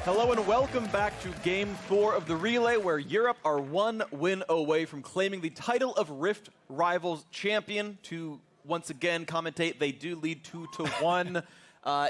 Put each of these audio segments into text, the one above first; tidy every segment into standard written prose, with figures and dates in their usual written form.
Hello and welcome back to Game 4 of the Relay, where Europe are one win away from claiming the title of Rift Rivals champion. To once again commentate, they do lead 2-1.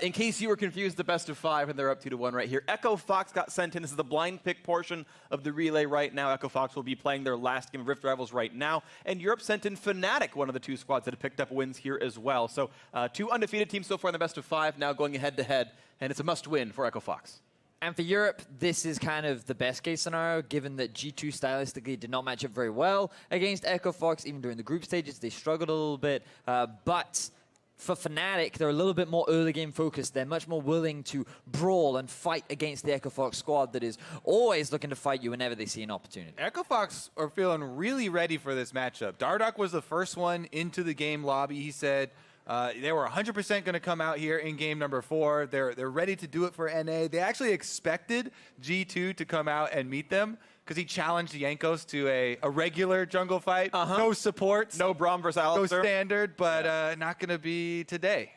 In case you were confused, the best of 5, and they're up 2-1 right here. Echo Fox got sent in. This is the blind pick portion of the Relay right now. Echo Fox will be playing their last game of Rift Rivals right now. And Europe sent in Fnatic, one of the 2 squads that have picked up wins here as well. So 2 undefeated teams so far in the best of 5, now going head-to-head, and it's a must-win for Echo Fox. And for Europe, this is kind of the best case scenario, given that G2 stylistically did not match up very well against Echo Fox. Even during the group stages, they struggled a little bit. But for Fnatic, they're a little bit more early game focused. They're much more willing to brawl and fight against the Echo Fox squad that is always looking to fight you whenever they see an opportunity. Echo Fox are feeling really ready for this matchup. Dardoch was the first one into the game lobby. He said they were 100% going to come out here in game number 4. They're ready to do it for NA. They actually expected G2 to come out and meet them because he challenged Jankos to a regular jungle fight. No supports. No Braum versus Alistar. No standard, but not going to be today.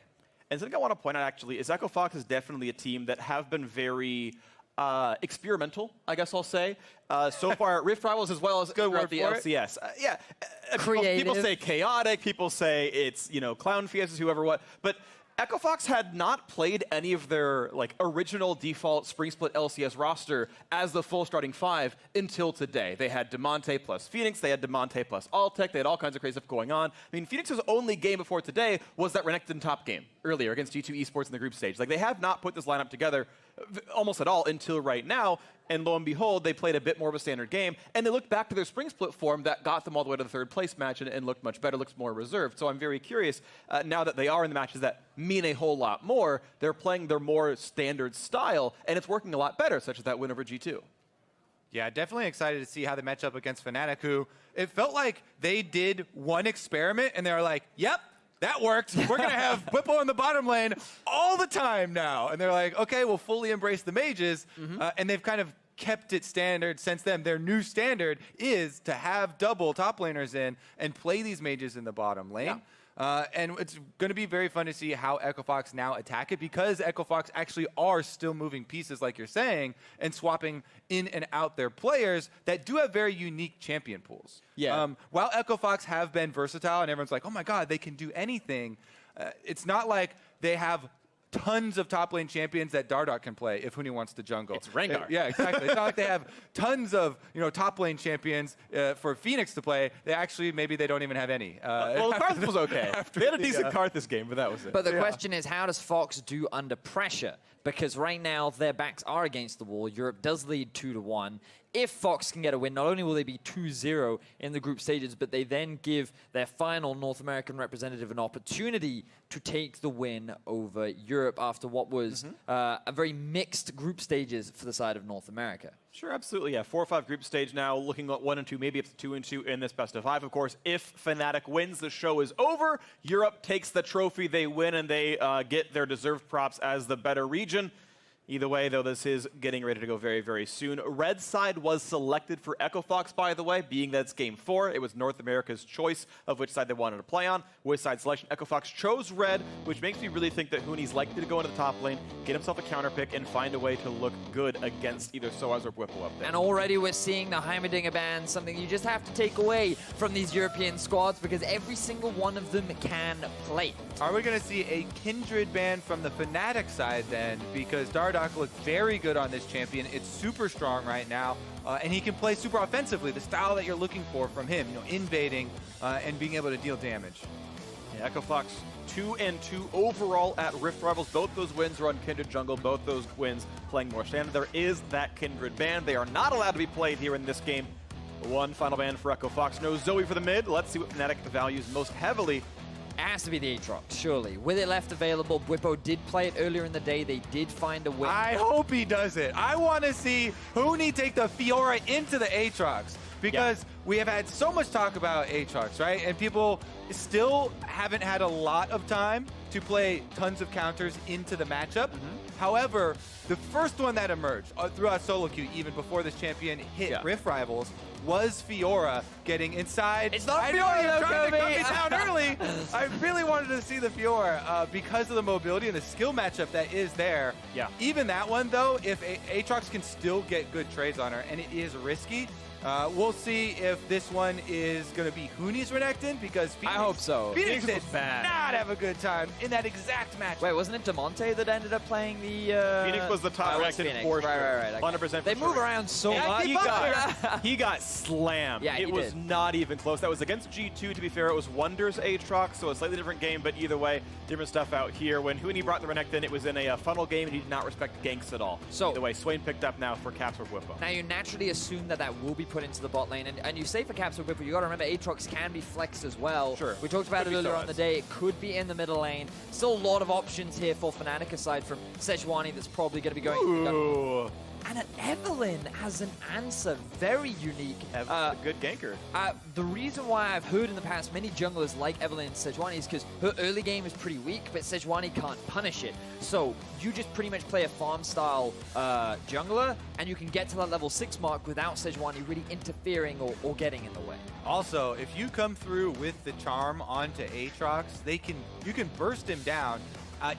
And something I want to point out, actually, is Echo Fox is definitely a team that have been very experimental, I guess I'll say. So far at Rift Rivals as well as throughout the LCS. People say chaotic, people say it's, clown fiestas, whoever what, but Echo Fox had not played any of their original default Spring Split LCS roster as the full starting 5 until today. They had Demonte plus Phoenix, they had Demonte plus Altec, they had all kinds of crazy stuff going on. I mean, Phoenix's only game before today was that Renekton top game earlier against G2 Esports in the group stage. They have not put this lineup together almost at all until right now, and lo and behold, they played a bit more of a standard game, and they looked back to their Spring Split form that got them all the way to the 3rd place match and looked much better, looks more reserved. So I'm very curious, now that they are in the matches that mean a whole lot more, they're playing their more standard style, and it's working a lot better, such as that win over G2. Yeah, definitely excited to see how they match up against Fnatic, who it felt like they did one experiment, and they were like, yep, that worked. We're going to have Whipple in the bottom lane all the time now. And they're like, okay, we'll fully embrace the mages. And they've kind of kept it standard since then. Their new standard is to have double top laners in and play these mages in the bottom lane. Yeah. And it's going to be very fun to see how Echo Fox now attack it, because Echo Fox actually are still moving pieces, like you're saying, and swapping in and out their players that do have very unique champion pools. Yeah. While Echo Fox have been versatile and everyone's like, oh my god, they can do anything, it's not like they have tons of top lane champions that Dardoch can play if Huni wants to jungle. It's Rengar. Yeah, exactly. It's not like they have tons of top lane champions for Phoenix to play. They actually, maybe they don't even have any. Well, Karth was okay. They had a decent Karth this game, but that was it. But the question is, how does Fox do under pressure? Because right now, their backs are against the wall. Europe does lead 2-1. If Fox can get a win, not only will they be 2-0 in the group stages, but they then give their final North American representative an opportunity to take the win over Europe after what was a very mixed group stages for the side of North America. Sure, absolutely. Yeah, 4 or 5 group stage now, looking at 1 and 2, maybe up to 2 and 2 in this best of 5. Of course, if Fnatic wins, the show is over. Europe takes the trophy, they win, and they get their deserved props as the better region. Either way, though, this is getting ready to go very, very soon. Red side was selected for Echo Fox, by the way, being that it's Game 4. It was North America's choice of which side they wanted to play on. With side selection, Echo Fox chose red, which makes me really think that Huni's likely to go into the top lane, get himself a counter pick, and find a way to look good against either Soaz or Whipple up there. And already we're seeing the Heimerdinger ban, something you just have to take away from these European squads, because every single one of them can play. Are we going to see a Kindred ban from the Fnatic side then? Because Dardoch looked very good on this champion. It's super strong right now, and he can play super offensively, the style that you're looking for from him, invading and being able to deal damage. Yeah, Echo Fox 2 and 2 overall at Rift Rivals. Both those wins are on Kindred jungle, both those wins playing more standard. There is that Kindred ban. They are not allowed to be played here in this game. One final ban for Echo Fox. No Zoe for the mid. Let's see what Fnatic values most heavily. It has to be the Aatrox, surely. With it left available, Bwipo did play it earlier in the day. They did find a win. I hope he does it. I want to see Huni take the Fiora into the Aatrox, because we have had so much talk about Aatrox, right? And people still haven't had a lot of time to play tons of counters into the matchup. However, the first one that emerged throughout solo queue, even before this champion hit Rift Rivals, was Fiora getting inside. It's not I Fiora, know, though, trying to cut Kobe. me down early. I really wanted to see the Fiora because of the mobility and the skill matchup that is there. Yeah. Even that one, though, if Aatrox can still get good trades on her, and it is risky, we'll see if this one is going to be Huni's Renekton, because Phoenix, I hope so. Phoenix did was bad. not have a good time in that exact match. Wait, wasn't it Demonte that ended up playing the... Phoenix was the top it was Renekton Phoenix. for sure. Right. 100% They for move sure. around so Yeah, much. He got slammed. Yeah, it he was did. not even close. That was against G2, to be fair. It was Wonders Aatrox, so a slightly different game, but either way, different stuff out here. When Huni brought the Renekton, it was in a funnel game, and he did not respect ganks at all. So- either way, Swain picked up now for Caps or Whippo. Now, you naturally assume that will be put into the bot lane, and you say for Caps or Whipper, you got to remember Aatrox can be flexed as well. Sure. We talked about Could it be earlier so on the as. day. It could be in the middle lane. Still a lot of options here for Fnatic, aside from Sejuani that's probably going to be going. Ooh. And an Evelyn has an answer. Very unique. A good ganker. The reason why I've heard in the past many junglers like Evelyn and Sejuani is because her early game is pretty weak, but Sejuani can't punish it. So you just pretty much play a farm-style jungler, and you can get to that level 6 mark without Sejuani really interfering or getting in the way. Also, if you come through with the charm onto Aatrox, you can burst him down.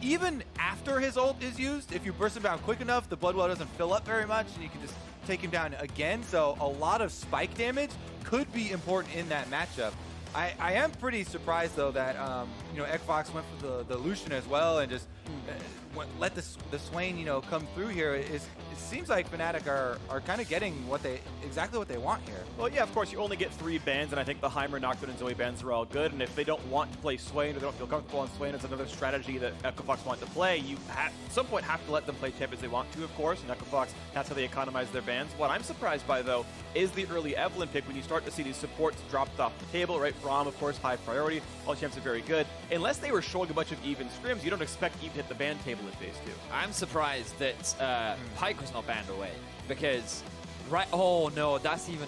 Even after his ult is used, if you burst him down quick enough, the blood well doesn't fill up very much, and you can just take him down again. So a lot of spike damage could be important in that matchup. I am pretty surprised, though, that Xbox went for the Lucian as well, and just let the Swain come through here. It seems like Fnatic are kind of getting exactly what they want here. Well, yeah, of course, you only get 3 bans, and I think the Heimer, Nocturne, and Zoe bans are all good. And if they don't want to play Swain, or they don't feel comfortable on Swain, it's another strategy that Echo Fox want to play. You at some point have to let them play champions they want to, of course, and Echo Fox, that's how they economize their bans. What I'm surprised by, though, is the early Evelyn pick when you start to see these supports dropped off the table, right? Braum, of course, high priority. All champs are very good. Unless they were showing a bunch of even scrims, you don't expect Eve to hit the ban table in phase 2. I'm surprised that Pyke was not banned away, because oh no, that's even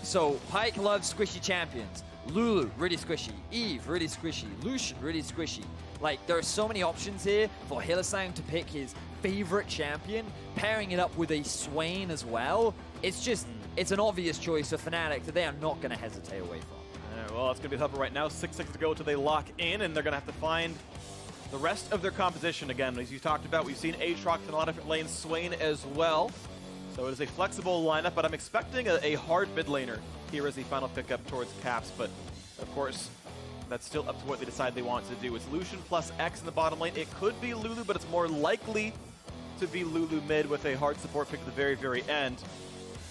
So Pyke loves squishy champions. Lulu, really squishy. Eve, really squishy. Lucian, really squishy. Like, there are so many options here for Hylissang to pick his favorite champion, pairing it up with a Swain as well. It's just, it's an obvious choice of Fnatic that they are not going to hesitate away from. Well, it's going to be tougher right now. 6-6 to go till they lock in, and they're going to have to find the rest of their composition again. As you talked about, we've seen Aatrox in a lot of different lanes, Swain as well. So it is a flexible lineup, but I'm expecting a hard mid laner here as the final pickup towards Caps. But, of course, that's still up to what they decide they want to do. It's Lucian plus X in the bottom lane. It could be Lulu, but it's more likely to be Lulu mid with a hard support pick at the very, very end.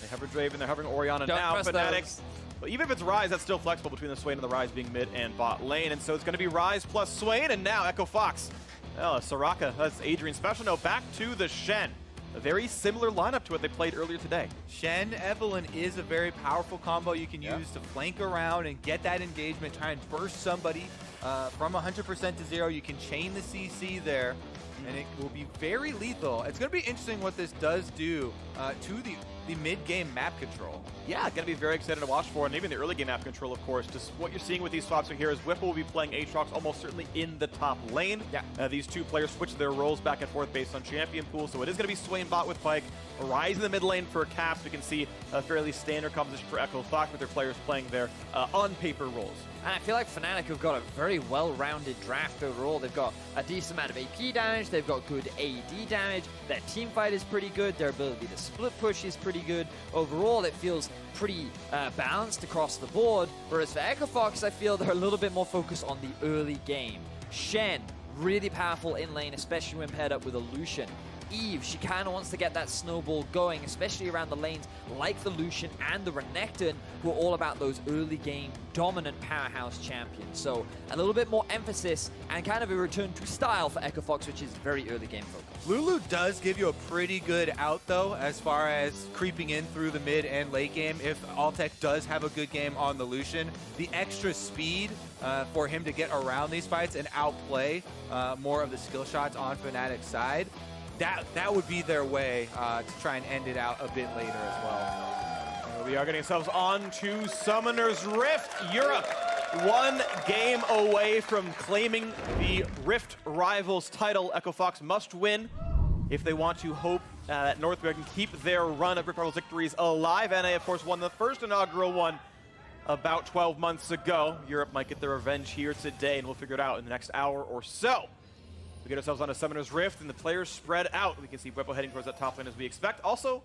They hover Draven, they're hovering Orianna now. Fnatic. But even if it's Ryze, that's still flexible between the Swain and the Ryze being mid and bot lane. And so it's going to be Ryze plus Swain, and now Echo Fox. Oh, Soraka, that's Adrian special. No, back to the Shen. A very similar lineup to what they played earlier today. Shen Evelyn is a very powerful combo you can use to flank around and get that engagement, try and burst somebody from 100% to 0. You can chain the CC there, and it will be very lethal. It's going to be interesting what this does do to the mid-game map control. Yeah, going to be very excited to watch for, and even the early game map control, of course. Just what you're seeing with these swaps here is Whipple will be playing Aatrox almost certainly in the top lane. Yeah. These two players switch their roles back and forth based on champion pool, so it is going to be Swain bot with Pyke, Ryze in the mid lane for Caps. We can see a fairly standard composition for Echo Fox with their players playing their on-paper roles. And I feel like Fnatic have got a very well-rounded draft overall. They've got a decent amount of AP damage. They've got good AD damage. Their team fight is pretty good. Their ability to split push is pretty good. Overall, it feels pretty balanced across the board. Whereas for Echo Fox, I feel they're a little bit more focused on the early game. Shen, really powerful in lane, especially when paired up with a Lucian. Eve, she kind of wants to get that snowball going, especially around the lanes like the Lucian and the Renekton, who are all about those early game dominant powerhouse champions. So a little bit more emphasis and kind of a return to style for Echo Fox, which is very early game focused. Lulu does give you a pretty good out, though, as far as creeping in through the mid and late game. If Altec does have a good game on the Lucian, the extra speed for him to get around these fights and outplay more of the skill shots on Fnatic's side, that would be their way to try and end it out a bit later as well. We are getting ourselves on to Summoner's Rift Europe. one game away from claiming the Rift Rivals title. Echo Fox must win if they want to hope that North America can keep their run of Rift Rivals victories alive. NA, of course, won the first inaugural one about 12 months ago. Europe might get their revenge here today, and we'll figure it out in the next hour or so. We get ourselves on a Summoner's Rift, and the players spread out. We can see Bwipo heading towards that top lane as we expect. Also,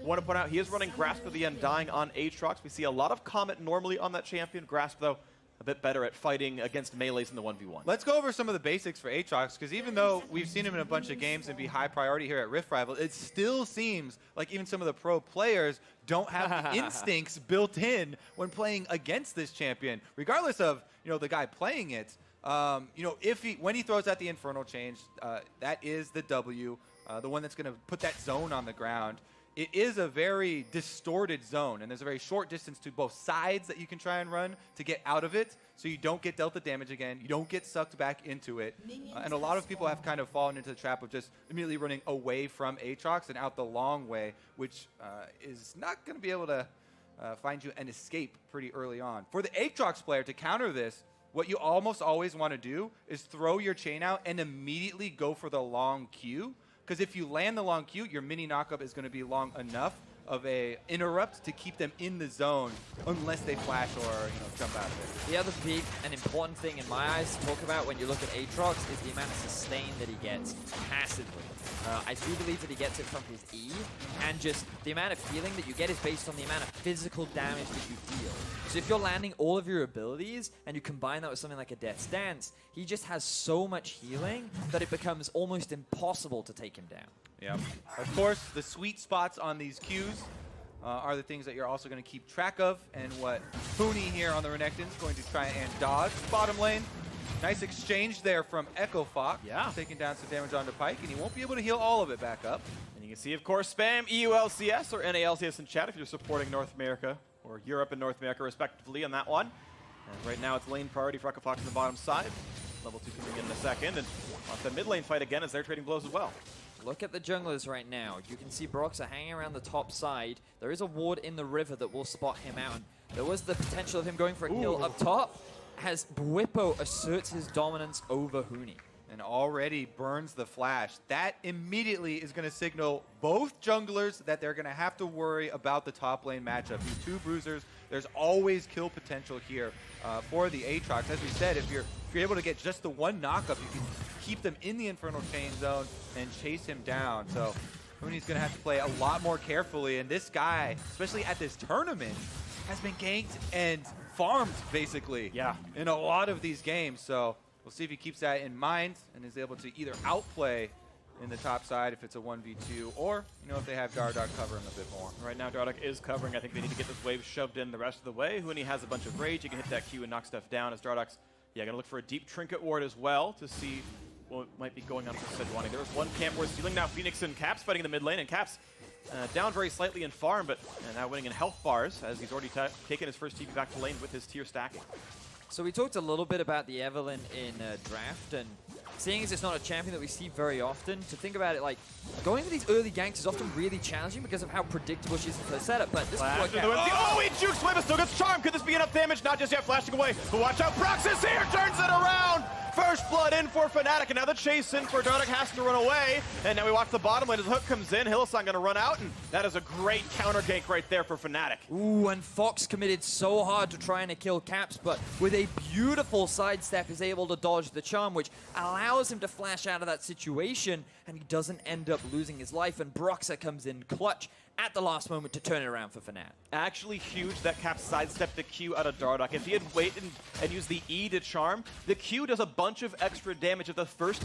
want to point out, he is running Grasp of the Undying on Aatrox. We see a lot of Comet normally on that champion. Grasp, though, a bit better at fighting against melees in the 1v1. Let's go over some of the basics for Aatrox, because even though we've seen him in a bunch of games and be high priority here at Rift Rival, it still seems like even some of the pro players don't have the instincts built in when playing against this champion, regardless of the guy playing it. When he throws out the Infernal Change, that is the W, the one that's going to put that zone on the ground. It is a very distorted zone, and there's a very short distance to both sides that you can try and run to get out of it, so you don't get dealt the damage again, you don't get sucked back into it. And a lot of people have kind of fallen into the trap of just immediately running away from Aatrox and out the long way, which is not going to be able to find you an escape pretty early on. For the Aatrox player to counter this, what you almost always want to do is throw your chain out and immediately go for the long Q. Because if you land the long Q, your mini knockup is going to be long enough of a interrupt to keep them in the zone unless they flash or jump out of it. The other big and important thing in my eyes to talk about when you look at Aatrox is the amount of sustain that he gets passively. I do believe that he gets it from his E, and just the amount of healing that you get is based on the amount of physical damage that you deal. So if you're landing all of your abilities and you combine that with something like a Death's Dance, he just has so much healing that it becomes almost impossible to take him down. Yeah. Of course, the sweet spots on these Qs are the things that you're also going to keep track of, and what Funi here on the Renekton is going to try and dodge. Bottom lane, nice exchange there from Echo Fox. Yeah. Taking down some damage onto Pyke, and he won't be able to heal all of it back up. And you can see, of course, spam EULCS or NALCS in chat if you're supporting North America or Europe and North America respectively on that one. And right now it's lane priority for Echo Fox on the bottom side. Level 2 coming in a second, and off the mid lane fight again as they're trading blows as well. Look at the junglers right now. You can see Broxah hanging around the top side. There is a ward in the river that will spot him out. And there was the potential of him going for a kill up top as Bwipo asserts his dominance over Huni. And already burns the flash. That immediately is going to signal both junglers that they're going to have to worry about the top lane matchup. These two bruisers, there's always kill potential here for the Aatrox. As we said, if you're able to get just the one knockup, you can keep them in the Infernal Chain zone and chase him down. So Huni's going to have to play a lot more carefully. And this guy, especially at this tournament, has been ganked and farmed, basically, in a lot of these games. So we'll see if he keeps that in mind and is able to either outplay in the top side if it's a 1v2, or if they have Dardoch cover him a bit more. Right now Dardoch is covering. I think they need to get this wave shoved in the rest of the way. Huni has a bunch of rage. He can hit that Q and knock stuff down as Dardoch's gonna look for a deep trinket ward as well to see what might be going on for Sejuani. There was one camp ward stealing. Now Phoenix and Caps fighting in the mid lane, and Caps down very slightly in farm, but now winning in health bars as he's already taken his first TP back to lane with his tier stacking. So we talked a little bit about the Evelynn in draft, and seeing as it's not a champion that we see very often, to think about it, like, going for these early ganks is often really challenging because of how predictable she is in her setup, but this Flash is what oh, he jukes away, but still gets charmed. Could this be enough damage? Not just yet, flashing away. But watch out, Brox is here, turns it around. First blood in for Fnatic, and now the chase in for Dardoch has to run away. And now we watch the bottom lane as the hook comes in. Hylissang gonna run out, and that is a great counter gank right there for Fnatic. Ooh, and Fox committed so hard to trying to kill Caps, but with a beautiful sidestep is able to dodge the charm, which allows him to flash out of that situation, and he doesn't end up losing his life, and Broxah comes in clutch at the last moment to turn it around for Fnatic. Actually huge that Cap sidestepped the Q out of Dardoch. If he had waited and used the E to charm, the Q does a bunch of extra damage. If the first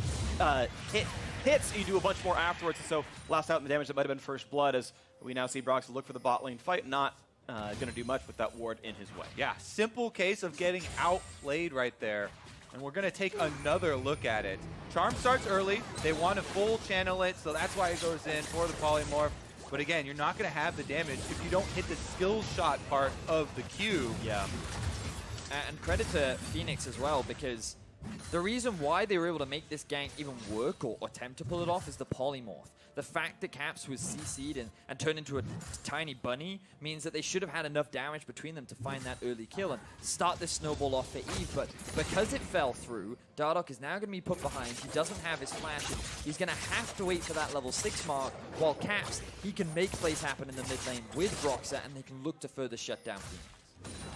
hits, you do a bunch more afterwards. So last out in the damage, that might have been first blood, as we now see Brox look for the bot lane fight, not going to do much with that ward in his way. Yeah, simple case of getting outplayed right there. And we're going to take another look at it. Charm starts early. They want to full channel it, so that's why it goes in for the polymorph. But again, you're not going to have the damage if you don't hit the skill shot part of the Q. Yeah. And credit to Phoenix as well, because The reason why they were able to make this gank even work or attempt to pull it off is the polymorph. The fact that Caps was CC'd and turned into a tiny bunny means that they should have had enough damage between them to find that early kill and start this snowball off for Eve. But because it fell through, Dardoch is now going to be put behind. He doesn't have his flash. And he's going to have to wait for that level 6 mark, while Caps, he can make plays happen in the mid lane with Broxah, and they can look to further shut down Phoenix.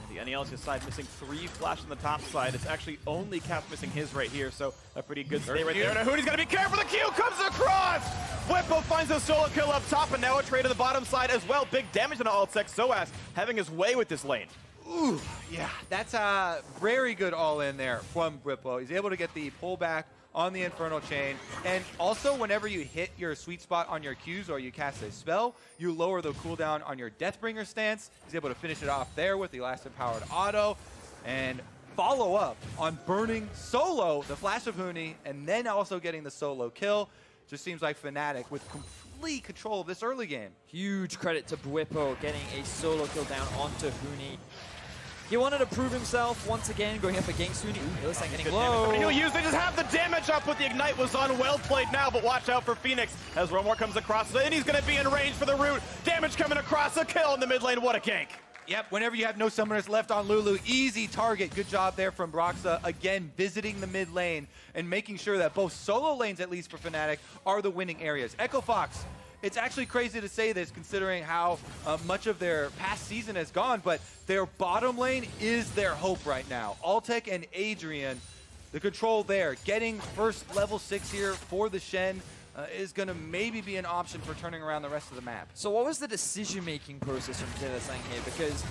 The NEL's side missing 3 flash on the top side. It's actually only Caps missing his right here, so a pretty good stay right there. Now Hoonie's gonna be careful, the Q comes across! Whippo finds a solo kill up top, and now a trade to the bottom side as well. Big damage on the alt sec. Soaz having his way with this lane. Ooh, yeah, that's a very good all-in there from Whippo. He's able to get the pullback on the Infernal Chain, and also whenever you hit your sweet spot on your Qs or you cast a spell, you lower the cooldown on your Deathbringer stance. He's able to finish it off there with the last empowered auto, and follow up on burning solo the flash of Huni, and then also getting the solo kill. Just seems like Fnatic with complete control of this early game. Huge credit to Bwipo getting a solo kill down onto Huni. He wanted to prove himself once again, going up against Huni. Ooh, Hylissang getting low. He'll use, they just have the damage up with the Ignite was on. Well played now, but watch out for Phoenix as Romar comes across, and he's going to be in range for the root. Damage coming across, a kill in the mid lane. What a gank. Yep, whenever you have no summoners left on Lulu, easy target. Good job there from Broxah. Again, visiting the mid lane and making sure that both solo lanes, at least for Fnatic, are the winning areas. Echo Fox, it's actually crazy to say this considering how much of their past season has gone, but their bottom lane is their hope right now. Altec and Adrian, the control there. Getting first level 6 here for the Shen is going to maybe be an option for turning around the rest of the map. So what was the decision-making process from Hylissang here? Because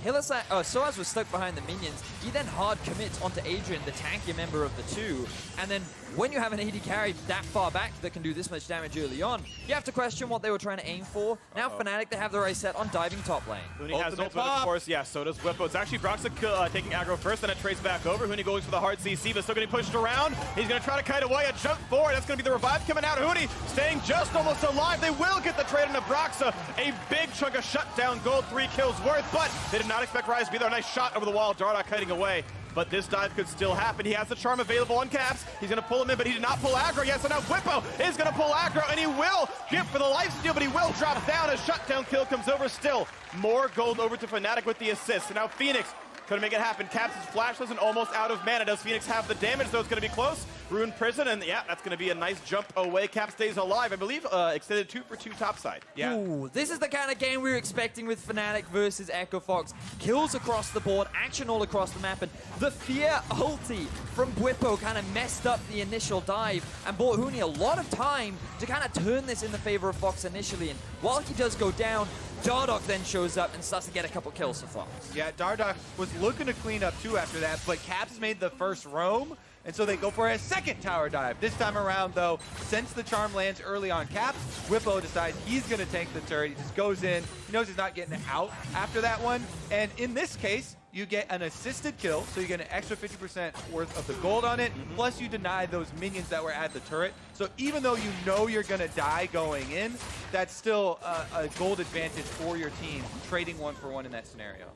Soaz was stuck behind the minions. He then hard commits onto Adrian, the tankier member of the two. And then when you have an AD carry that far back that can do this much damage early on, you have to question what they were trying to aim for. Now Fnatic, they have their eyes set on diving top lane. Huni has ultimate, of course. Yeah, so does Whippo. It's actually Broxah taking aggro first, then it traces back over. Huni goes for the hard CC, but still getting pushed around. He's going to try to kite away, a jump forward. That's going to be the revive coming out. Huni staying just almost alive. They will get the trade into Broxah. A big chunk of shutdown gold, 3 kills worth, but they did not expect Rise to be there. Nice shot over the wall. Dardoch kiting away. But this dive could still happen. He has the charm available on Caps. He's going to pull him in, but he did not pull aggro. Yes, and now Whippo is going to pull aggro, and he will get for the lifesteal, but he will drop down as shutdown kill comes over. Still, more gold over to Fnatic with the assist. And now Phoenix couldn't make it happen. Caps is flashless and almost out of mana. Does Phoenix have the damage, though? It's going to be close. Ruined Prison, and yeah, that's going to be a nice jump away. Cap stays alive, I believe. Extended 2 for 2 topside. Yeah. Ooh, this is the kind of game we were expecting with Fnatic versus Echo Fox. Kills across the board, action all across the map, and the Fear ulti from Bwipo kind of messed up the initial dive and bought Huni a lot of time to kind of turn this in the favor of Fox initially. And while he does go down, Dardoch then shows up and starts to get a couple kills for Fox. Yeah, Dardoch was looking to clean up too after that, but Caps made the first roam, and so they go for a second tower dive. This time around, though, since the charm lands early on Caps, Whippo decides he's going to tank the turret. He just goes in. He knows he's not getting out after that one, and in this case, you get an assisted kill, so you get an extra 50% worth of the gold on it, plus you deny those minions that were at the turret. So even though you know you're going to die going in, that's still a gold advantage for your team, trading 1 for 1 in that scenario.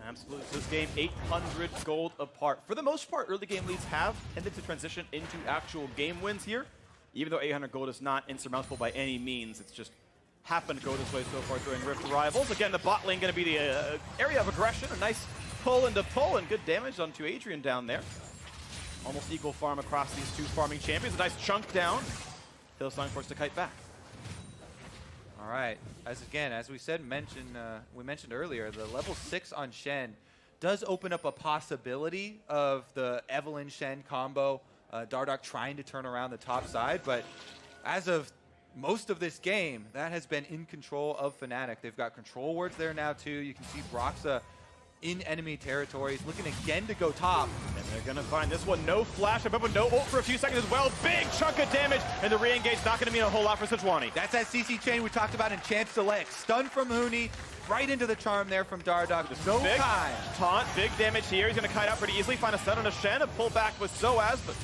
Absolutely. So this game, 800 gold apart. For the most part, early game leads have tended to transition into actual game wins here. Even though 800 gold is not insurmountable by any means, it's just happened to go this way so far during Rift Rivals. Again, the bot lane going to be the area of aggression. A nice pull into pull and good damage onto Adrian down there. Almost equal farm across these two farming champions. A nice chunk down. Hylissang forced to kite back. All right, as we mentioned earlier, the level 6 on Shen does open up a possibility of the Evelynn Shen combo. Dardoch trying to turn around the top side, but as of most of this game, that has been in control of Fnatic. They've got control wards there now too. You can see Broxah in enemy territories, looking again to go top. And they're going to find this one. No flash, but no ult for a few seconds as well. Big chunk of damage, and the re-engage not going to mean a whole lot for Sejuani. That's that CC chain we talked about in Champ Select. Stun from Huni, right into the charm there from Dardoch. No big time. Taunt, big damage here. He's going to kite out pretty easily, find a stun on a Shen, a pull back with Soaz, but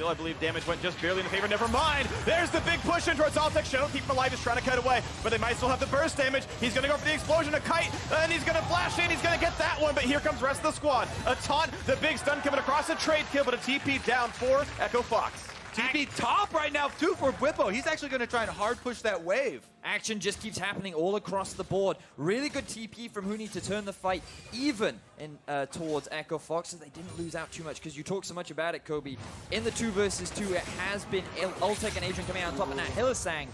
Still, I believe damage went just barely in the favor. Never mind. There's the big push in towards Altec. Shadow keep him alive. He's trying to cut away, but they might still have the burst damage. He's going to go for the explosion, a kite, and he's going to flash in. He's going to get that one, but here comes the rest of the squad. A taunt, the big stun coming across, a trade kill, but a TP down for Echo Fox. TP top right now, too, for Whippo. He's actually going to try and hard push that wave. Action just keeps happening all across the board. Really good TP from Huni to turn the fight even in towards Echo Fox, so they didn't lose out too much, because you talk so much about it, Kobe. In the 2 versus 2, it has been Ultek and Adrian coming out on top, and now Hylissang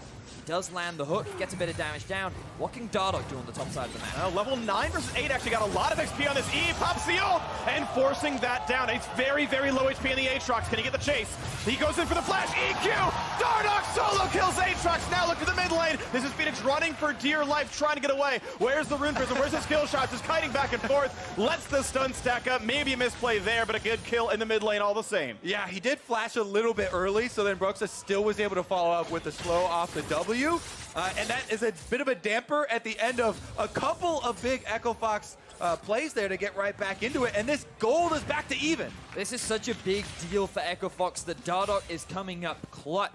does land the hook, gets a bit of damage down. What can Dardoch do on the top side of the map? Level 9 versus 8 actually got a lot of XP on this. E pops the ult and forcing that down. It's very, very low HP in the Aatrox. Can he get the chase? He goes in for the flash. EQ! Dardoch solo kills Aatrox. Now look at the mid lane. This is Phoenix running for dear life, trying to get away. Where's the Rune Prism? Where's his skill shots? Just kiting back and forth. Lets the stun stack up. Maybe a misplay there, but a good kill in the mid lane all the same. Yeah, he did flash a little bit early, so then Broxa still was able to follow up with the slow off the W. And that is a bit of a damper at the end of a couple of big Echo Fox plays there to get right back into it. And this gold is back to even. This is such a big deal for Echo Fox that Dardoch is coming up clutch.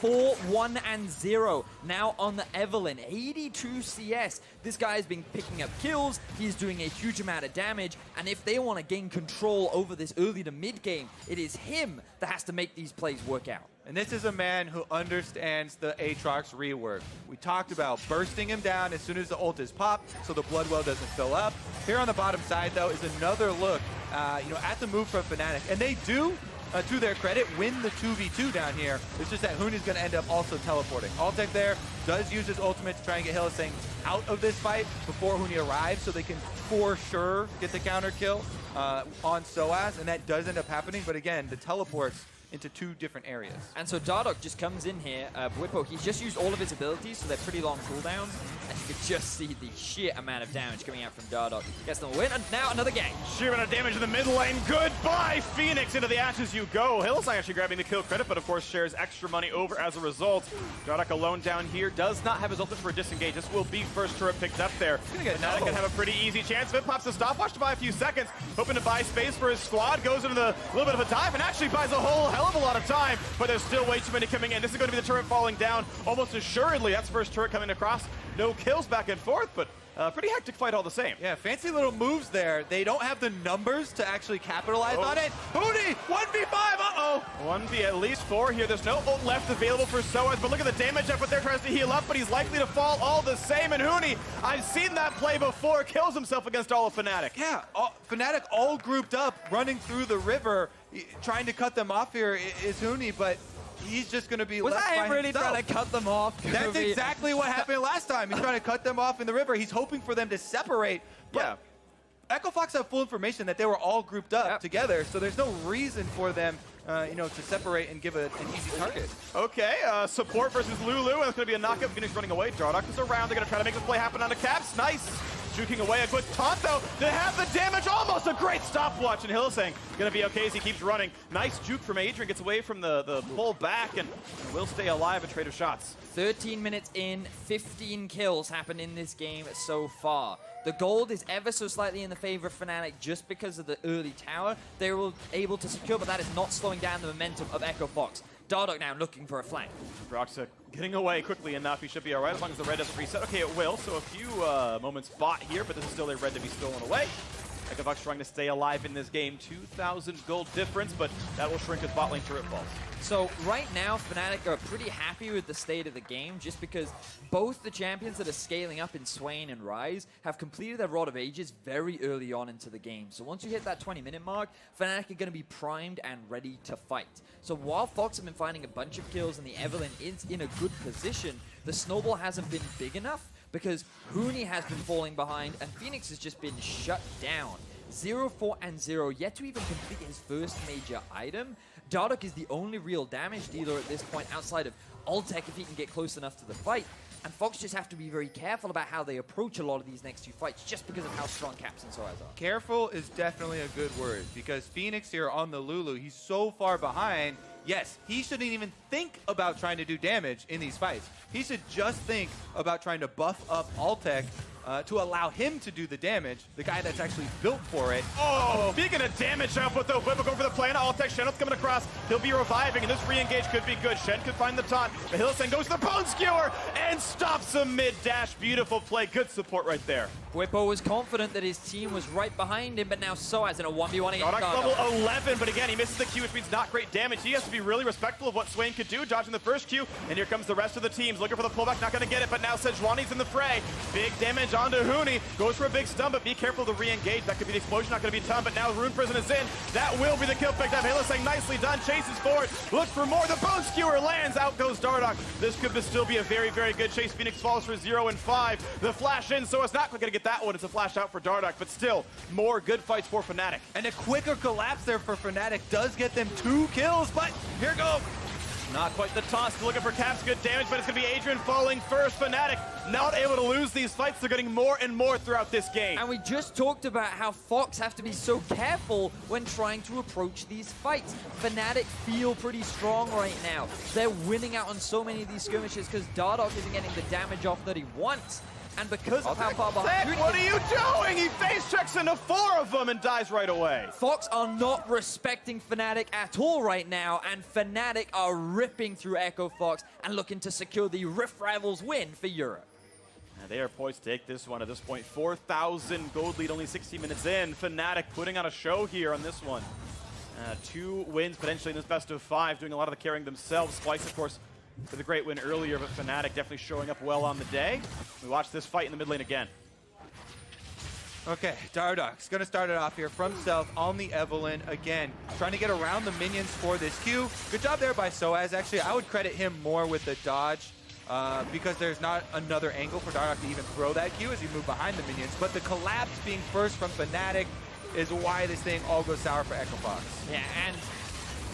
4-1-0 now on the Evelyn. 82 CS. This guy has been picking up kills. He's doing a huge amount of damage. And if they want to gain control over this early to mid game, it is him that has to make these plays work out. And this is a man who understands the Aatrox rework. We talked about bursting him down as soon as the ult is popped so the blood well doesn't fill up. Here on the bottom side, though, is another look at the move from Fnatic. And they do, to their credit, win the 2v2 down here. It's just that Huni's going to end up also teleporting. Altec there does use his ultimate to try and get Hylissang out of this fight before Huni arrives so they can for sure get the counter kill on Soaz, and that does end up happening. But again, the teleports into 2 different areas. And so Dardoch just comes in here. Whippo, he's just used all of his abilities, so they're pretty long cooldowns. And you can just see the sheer amount of damage coming out from Dardoch. Gets them a win, and now another game. Sheer amount of damage in the mid lane. Goodbye, Phoenix. Into the ashes you go. Hylissang actually grabbing the kill credit, but of course shares extra money over as a result. Dardoch alone down here does not have his ultimate for a disengage. This will be first turret picked up there. Fnatic can have a pretty easy chance. Vip pops the stopwatch to buy a few seconds, hoping to buy space for his squad. Goes into the little bit of a dive and actually buys a whole hell of a lot of time, but there's still way too many coming in. This is going to be the turret falling down almost assuredly. That's first turret coming across. No kills back and forth, but pretty hectic fight all the same. Yeah, fancy little moves there. They don't have the numbers to actually capitalize on it. Huni, 1v5, uh-oh. 1v at least 4 here. There's no ult left available for Soaz, but look at the damage effort there. Tries to heal up, but he's likely to fall all the same. And Huni, I've seen that play before, kills himself against all of Fnatic. Yeah, Fnatic all grouped up, running through the river, trying to cut them off here is Huni, but he's just going to be left by himself. Was that him really trying to cut them off? That's exactly what happened last time. He's trying to cut them off in the river. He's hoping for them to separate. But yeah. Echo Fox have full information that they were all grouped up together, so there's no reason for them to separate and give an easy target. Okay, support versus Lulu, and it's going to be a knockup. Phoenix running away. Dardoch is around. They're going to try to make this play happen on the Caps. Nice. Juking away a good taunt, though, to have the damage. Almost a great stopwatch, and Hylissang going to be okay as he keeps running. Nice juke from Adrian. Gets away from the pull back and will stay alive and trade of shots. 13 minutes in, 15 kills happened in this game so far. The gold is ever so slightly in the favor of Fnatic just because of the early tower they were able to secure, but that is not slowing down the momentum of Echo Fox. Dardoch now looking for a flank. Broxa getting away quickly enough. He should be all right as long as the red doesn't reset. Okay, it will. So a few moments bought here, but this is still a red to be stolen away. Echo Fox trying to stay alive in this game. 2,000 gold difference, but that will shrink as bot lane turret falls. So right now, Fnatic are pretty happy with the state of the game just because both the champions that are scaling up in Swain and Ryze have completed their Rod of Ages very early on into the game. So once you hit that 20-minute mark, Fnatic are going to be primed and ready to fight. So while Fox have been finding a bunch of kills and the Evelyn is in a good position, the snowball hasn't been big enough because Huni has been falling behind and Phoenix has just been shut down. 0-4-0, yet to even complete his first major item. Dardoch is the only real damage dealer at this point outside of Altec if he can get close enough to the fight. And Fox just have to be very careful about how they approach a lot of these next few fights just because of how strong Caps and Soaz are. Careful is definitely a good word because Phoenix here on the Lulu, he's so far behind. Yes, he shouldn't even think about trying to do damage in these fights. He should just think about trying to buff up Altec to allow him to do the damage, the guy that's actually built for it. Oh, speaking of damage output though, Whip will go for the plan. Altec, Shen's coming across. He'll be reviving, and this re-engage could be good. Shen could find the taunt, but Hillsang goes to the Bone Skewer and stops him mid-dash. Beautiful play, good support right there. Whippo was confident that his team was right behind him, but now Soaz in a 1v1 against Dardoch Dardoch. level 11, but again, he misses the Q, which means not great damage. He has to be really respectful of what Swain could do, dodging the first Q, and here comes the rest of the teams, looking for the pullback, not gonna get it, but now Sejuani's in the fray. Big damage onto Huni, goes for a big stun, but be careful to re-engage. That could be the explosion, not gonna be a ton, but now Rune Prison is in. That will be the kill picked up. Hillsang nicely done, chases forward, looks for more. The Bone Skewer lands, out goes Dardoch. This could still be a very, very good chase. Phoenix falls for 0 and 5. The flash in, so it's not quite gonna get that one. It's a flash out for Dardoch, but still, more good fights for Fnatic. And a quicker collapse there for Fnatic does get them 2 kills, but here goes. Not quite the toss. Looking for Caps, good damage, but it's going to be Adrian falling first. Fnatic not able to lose these fights. They're getting more and more throughout this game. And we just talked about how Fox have to be so careful when trying to approach these fights. Fnatic feel pretty strong right now. They're winning out on so many of these skirmishes because Dardoch isn't getting the damage off that he wants. And because of how far behind... What are you doing? He face checks into 4 of them and dies right away. Fox are not respecting Fnatic at all right now, and Fnatic are ripping through Echo Fox and looking to secure the Rift Rivals win for Europe. And they are poised to take this one at this point. 4,000 gold lead, only 60 minutes in. Fnatic putting on a show here on this one. 2 wins potentially in this best of 5, doing a lot of the carrying themselves. Splice, of course, with a great win earlier, but Fnatic definitely showing up well on the day. We watch this fight in the mid lane again. Okay, Dardoch's gonna start it off here from stealth on the Evelynn again, trying to get around the minions for this Q. Good job there by Soaz. Actually, I would credit him more with the dodge because there's not another angle for Dardoch to even throw that Q as you move behind the minions. But the collapse being first from Fnatic is why this thing all goes sour for Echo Fox. Yeah, and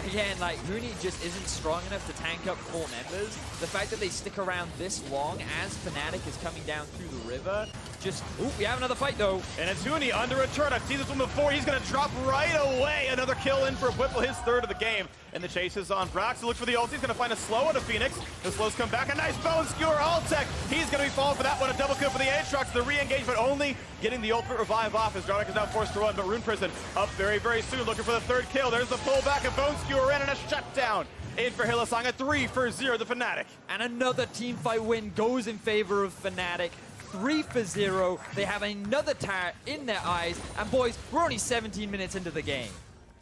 again, like, Huni just isn't strong enough to tank up full members. The fact that they stick around this long as Fnatic is coming down through the river, just, ooh, we have another fight though. And it's Huni under a turn. I've seen this one before. He's going to drop right away. Another kill in for Whipple, his 3rd of the game. And the chase is on Brox. He looks for the ult. He's going to find a slow on a Phoenix. The slows come back. A nice Bone Skewer Altec. He's going to be falling for that one. A double kill for the Aatrox. The re-engage, but only getting the ultimate revive off as Dardoch is now forced to run. But Rune Prison up very, very soon. Looking for the 3rd kill. There's the pullback of Bone Skewer in and a shutdown. In for Hillsang, a 3-0 the Fnatic. And another team fight win goes in favor of Fnatic. 3-0. They have another tear in their eyes. And boys, we're only 17 minutes into the game.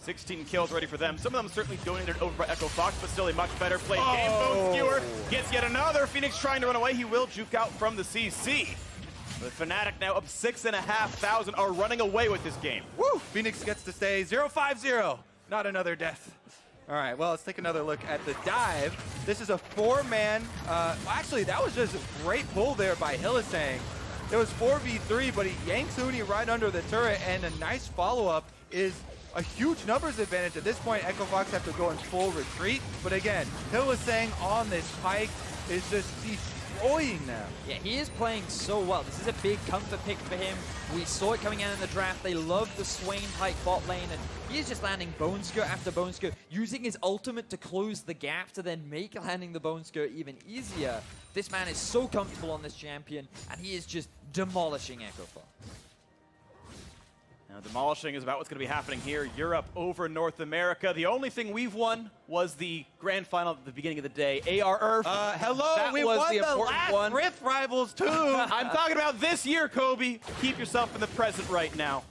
16 kills ready for them. Some of them certainly donated over by Echo Fox, but still a much better played game. Bone Skewer gets yet another. Phoenix trying to run away. He will juke out from the CC. But Fnatic now up 6,500 are running away with this game. Woo! Phoenix gets to stay 0-5-0. Not another death. All right, well, let's take another look at the dive. This is a 4-man. Actually, that was just a great pull there by Hillsang. It was 4v3, but he yanks Huni right under the turret, and a nice follow-up is a huge numbers advantage. At this point, Echo Fox have to go in full retreat. But again, Hillsang on this pike is just destroying them. Yeah, he is playing so well. This is a big comfort pick for him. We saw it coming out in the draft. They love the Swain pike bot lane, and he's just landing Bone Skewer after Bone Skewer, using his ultimate to close the gap to then make landing the Bone Skewer even easier. This man is so comfortable on this champion, and he is just demolishing Echo Fox. Now, demolishing is about what's going to be happening here. Europe over North America. The only thing we've won was the grand final at the beginning of the day. AR Earth. Hello, we won the last Rift Rivals too. I'm talking about this year, Kobe. Keep yourself in the present right now.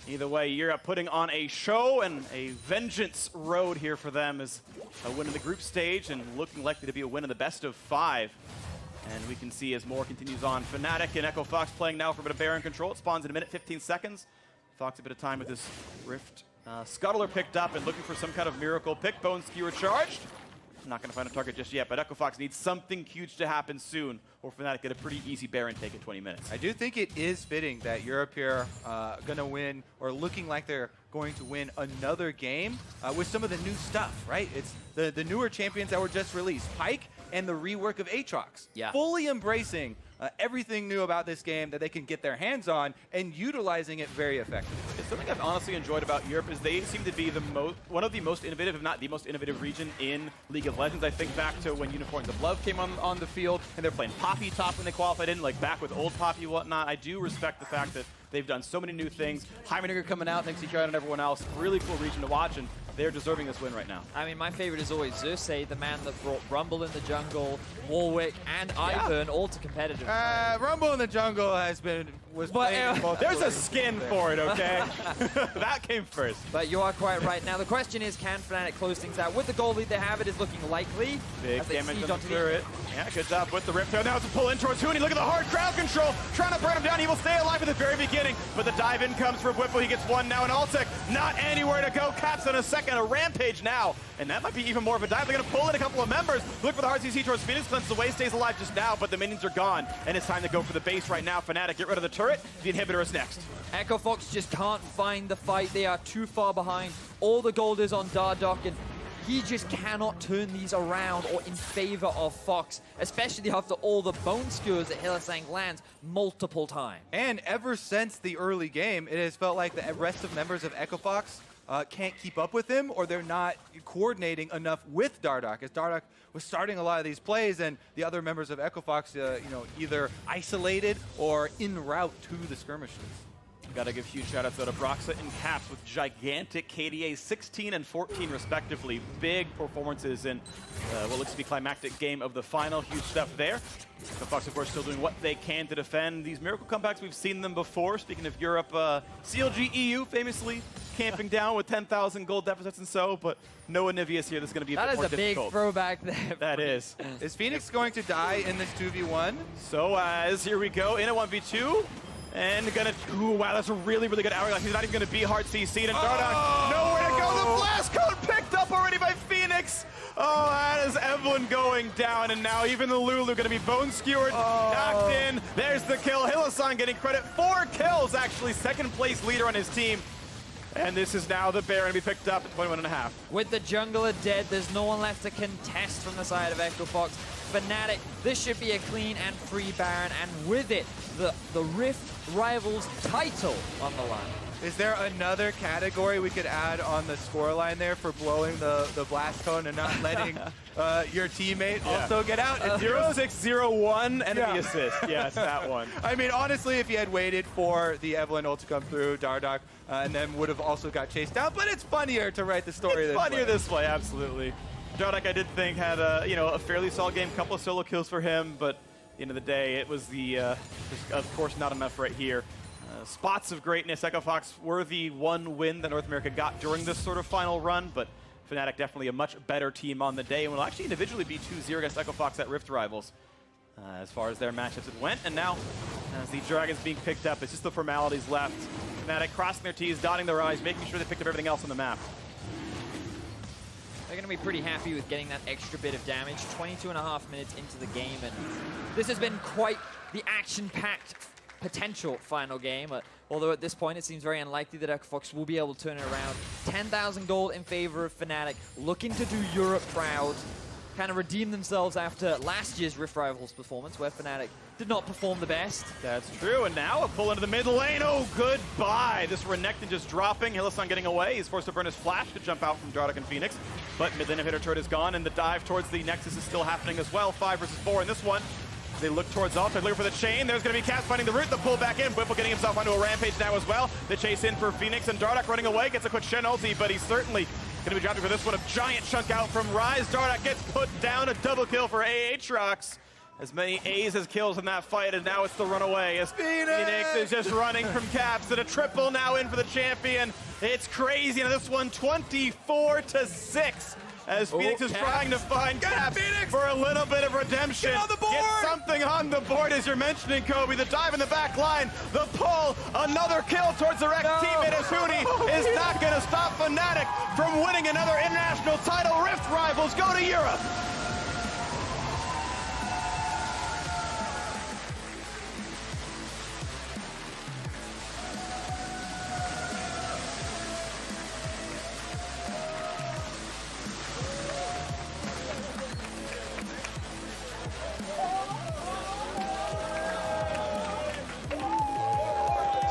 Either way, Europe putting on a show and a vengeance road here for them as a win in the group stage and looking likely to be a win in the best of 5. And we can see as more continues on. Fnatic and Echo Fox playing now for a bit of Baron control. It spawns in a minute, 15 seconds. Fox a bit of time with this Rift. Scuttler picked up and looking for some kind of miracle pick. Bone Skewer charged. Not going to find a target just yet, but Echo Fox needs something huge to happen soon, or Fnatic get a pretty easy Baron take in 20 minutes. I do think it is fitting that Europe here going to win, or looking like they're going to win another game with some of the new stuff, right? It's the newer champions that were just released. Pike and the rework of Aatrox. Yeah. Fully embracing everything new about this game that they can get their hands on and utilizing it very effectively. something I've honestly enjoyed about Europe is they seem to be one of the most innovative, if not the most innovative region in League of Legends. I think back to when Unicorns of Love came on the field, and they're playing Poppy top when they qualified in, like back with old Poppy and whatnot. I do respect the fact that they've done so many new things. Heimerdinger coming out, thanks to Kieran and everyone else. Really cool region to watch, and they're deserving this win right now. I mean, my favorite is always Xerxes, the man that brought Rumble in the jungle, Warwick, and Ivern all to competitive. Rumble in the jungle was playing both. There's a skin for it, okay? That came first. But you are quite right. Now, the question is, can Fnatic close things out? With the goal lead they have, it is looking likely. Big damage on the turret. Yeah, good job with the Rift. Now it's a pull in towards Huni. Look at the hard crowd control. Trying to burn him down. He will stay alive at the very beginning. But the dive in comes for Whipple. He gets one now. And Altec, not anywhere to go. Caps in a second. A rampage now. And that might be even more of a dive. They're going to pull in a couple of members. Look for the hard CC towards Phoenix. Cleanses away. Stays alive just now. But the minions are gone. And it's time to go for the base right now. Fnatic, get rid of the turret. The inhibitor is next. Echo Fox just can't find the fight. They are too far behind. All the gold is on Dardoch, and he just cannot turn these around or in favor of Fox, especially after all the bone skewers that Hylissang lands multiple times. And ever since the early game, it has felt like the rest of members of Echo Fox can't keep up with him, or they're not coordinating enough with Dardoch, as Dardoch was starting a lot of these plays, and the other members of Echo Fox, either isolated or en route to the skirmishes. Got to give huge shout-outs to Broxa and Caps with gigantic KDAs, 16 and 14 respectively. Big performances in what looks to be climactic game of the final. Huge stuff there. The Fox, of course, still doing what they can to defend these miracle comebacks. We've seen them before. Speaking of Europe, CLG EU famously camping down with 10,000 gold deficits and so, but no Anivius here. This is going to be a bit more difficult. Big throwback there. That is. Is Phoenix going to die in this 2v1? So here we go in a 1v2. And gonna, ooh, wow, that's a really, really good hourglass. He's not even gonna be hard CC'd, and Dardoch, nowhere to go. The blast code picked up already by Phoenix. Oh, that is Evelyn going down, and now even the Lulu gonna be bone skewered, knocked in. There's the kill. Hylissang getting credit. 4 kills, actually, second place leader on his team. And this is now the Baron to be picked up at 21.5. With the jungler dead, there's no one left to contest from the side of Echo Fox. Fnatic, this should be a clean and free Baron, and with it, the Rift Rivals title on the line. Is there another category we could add on the scoreline there for blowing the blast cone and not letting your teammate also get out? 0-6-0-1 enemy assist. Yes, that one. I mean, honestly, if you had waited for the Evelyn ult to come through, Dardoch, and then would have also got chased down, but it's funnier to write the story this way. It's funnier this way, absolutely. Dardoch, I did think, had a fairly solid game, couple of solo kills for him, but at the end of the day, it was just, of course, not enough right here. Spots of greatness. Echo Fox were the one win that North America got during this sort of final run, but Fnatic definitely a much better team on the day, and will actually individually be 2-0 against Echo Fox at Rift Rivals as far as their matchups it went. And now, as the Dragon's being picked up, it's just the formalities left. Fnatic crossing their T's, dotting their I's, making sure they picked up everything else on the map. They're going to be pretty happy with getting that extra bit of damage. 22.5 minutes into the game, and this has been quite the action-packed potential final game, although at this point it seems very unlikely that Echo Fox will be able to turn it around. 10,000 gold in favor of Fnatic, looking to do Europe proud, kind of redeem themselves after last year's Rift Rivals performance, where Fnatic did not perform the best. That's true, and now a pull into the mid lane. Oh, goodbye. This Renekton just dropping. Hylissang getting away. He's forced to burn his flash to jump out from Dardoch and Phoenix, but mid lane inhibitor turret is gone, and the dive towards the Nexus is still happening as well. 5 versus 4 in this one. They look towards Altec, looking for the chain. There's going to be Cass finding the route, the pull back in. Whipple getting himself onto a rampage now as well. The chase in for Phoenix, and Dardoch running away. Gets a quick Shen ulti, but he's certainly going to be dropping for this one. A giant chunk out from Rise. Dardoch gets put down. A double kill for Aatrox. As many A's as kills in that fight, and now it's the runaway as Phoenix is just running from Caps, and a triple now in for the champion. It's crazy, and this one 24-6. As Phoenix is trying to find Caps for a little bit of redemption. Get on the board! Get something on the board as you're mentioning, Kobe. The dive in the back line, the pull, another kill towards the wrecked teammate as Huni is not going to stop Fnatic from winning another international title. Rift Rivals go to Europe.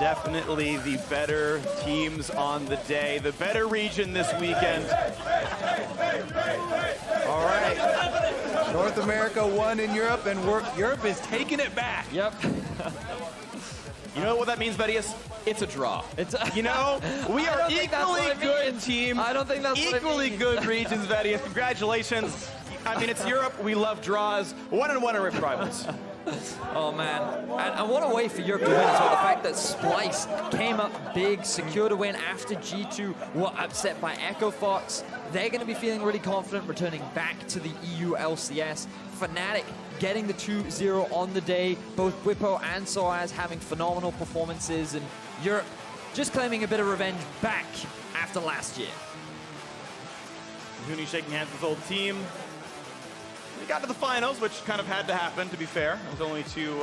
Definitely the better teams on the day, the better region this weekend. All right. North America won in Europe, and Europe is taking it back. Yep. You know what that means, Vedius? It's a draw. It's you know, we are equally good team. I don't think that's equally good regions, Vedius. Congratulations. I mean, it's Europe. We love draws. 1-1 in Rift Rivals. Oh, man. And what a way for Europe to win as well. The fact that Splice came up big, secured a win after G2 were upset by Echo Fox. They're going to be feeling really confident returning back to the EU LCS. Fnatic getting the 2-0 on the day. Both Bwipo and Soaz having phenomenal performances. And Europe just claiming a bit of revenge back after last year. Huni shaking hands with his old team. We got to the finals, which kind of had to happen, to be fair. There's only two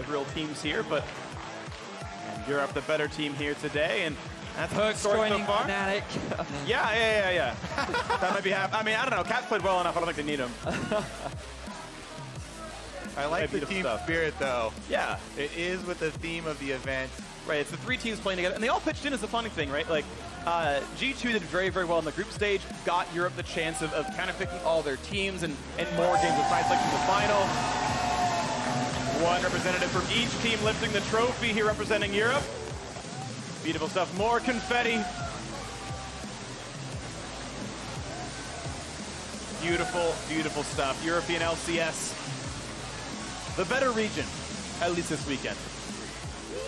real teams here, but Europe the better team here today, and that's Perks so joining far. Fnatic. Yeah. That might be happening. I mean, I don't know. Caps played well enough. I don't think they need him. I like the team spirit, though. Yeah. It is with the theme of the event. Right, it's the three teams playing together, and they all pitched in is the funny thing, right? Like, G2 did very, very well in the group stage, got Europe the chance of kind of picking all their teams and more games with side selecting the final. One representative from each team lifting the trophy here representing Europe. Beautiful stuff. More confetti. Beautiful, beautiful stuff. European LCS. The better region, at least this weekend.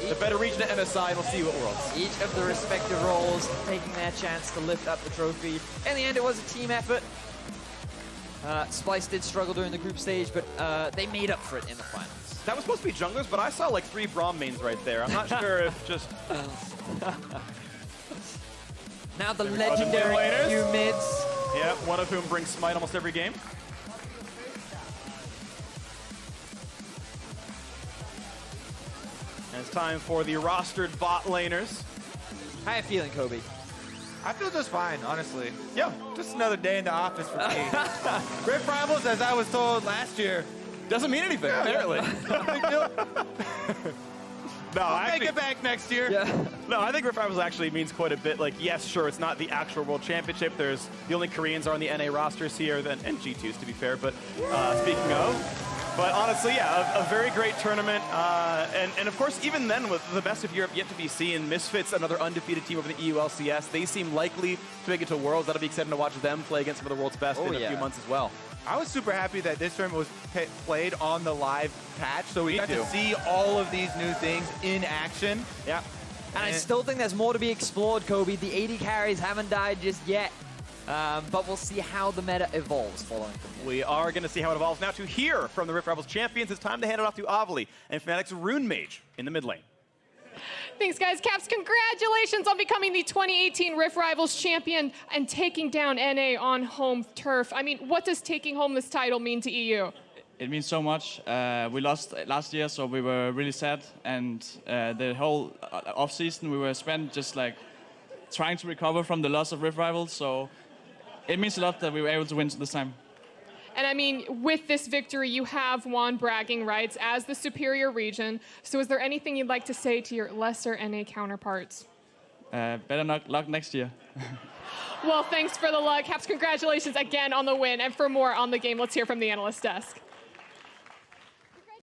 The better region at MSI, and we'll see what worlds. Each of the respective roles taking their chance to lift up the trophy. In the end, it was a team effort. Splice did struggle during the group stage, but they made up for it in the finals. That was supposed to be junglers, but I saw like 3 Braum mains right there. I'm not sure if just... Now the legendary few mids. Yeah, one of whom brings Smite almost every game. And it's time for the rostered bot laners. How you feeling, Kobe? I feel just fine, honestly. Yeah. Just another day in the office for me. Rift Rivals, as I was told last year, doesn't mean anything, apparently. No, I'll make it back next year. Yeah. No, I think Rift Rivals actually means quite a bit. Like, yes, sure, it's not the actual World Championship. There's the only Koreans are on the NA rosters here, and G2s, to be fair. But speaking of... But honestly, yeah, a very great tournament. And of course, even then, with the best of Europe yet to be seen, Misfits, another undefeated team over the EU LCS, they seem likely to make it to Worlds. That'll be exciting to watch them play against some of the world's best in a few months as well. I was super happy that this tournament was played on the live patch, so we got to see all of these new things in action. Yeah. And I still think there's more to be explored, Kobe. The 80 carries haven't died just yet. But we'll see how the meta evolves following from here. We are going to see how it evolves. Now to hear from the Rift Rivals champions, it's time to hand it off to Avli and Fnatic's Rune Mage in the mid lane. Thanks, guys. Caps, congratulations on becoming the 2018 Rift Rivals champion and taking down NA on home turf. I mean, what does taking home this title mean to EU? It means so much. We lost last year, so we were really sad. And the whole off-season we were spent just like trying to recover from the loss of Rift Rivals. So it means a lot that we were able to win this time. And I mean, with this victory, you have won bragging rights as the superior region. So is there anything you'd like to say to your lesser NA counterparts? Better luck next year. Well, thanks for the luck. Caps, congratulations again on the win. And for more on the game, let's hear from the analyst desk.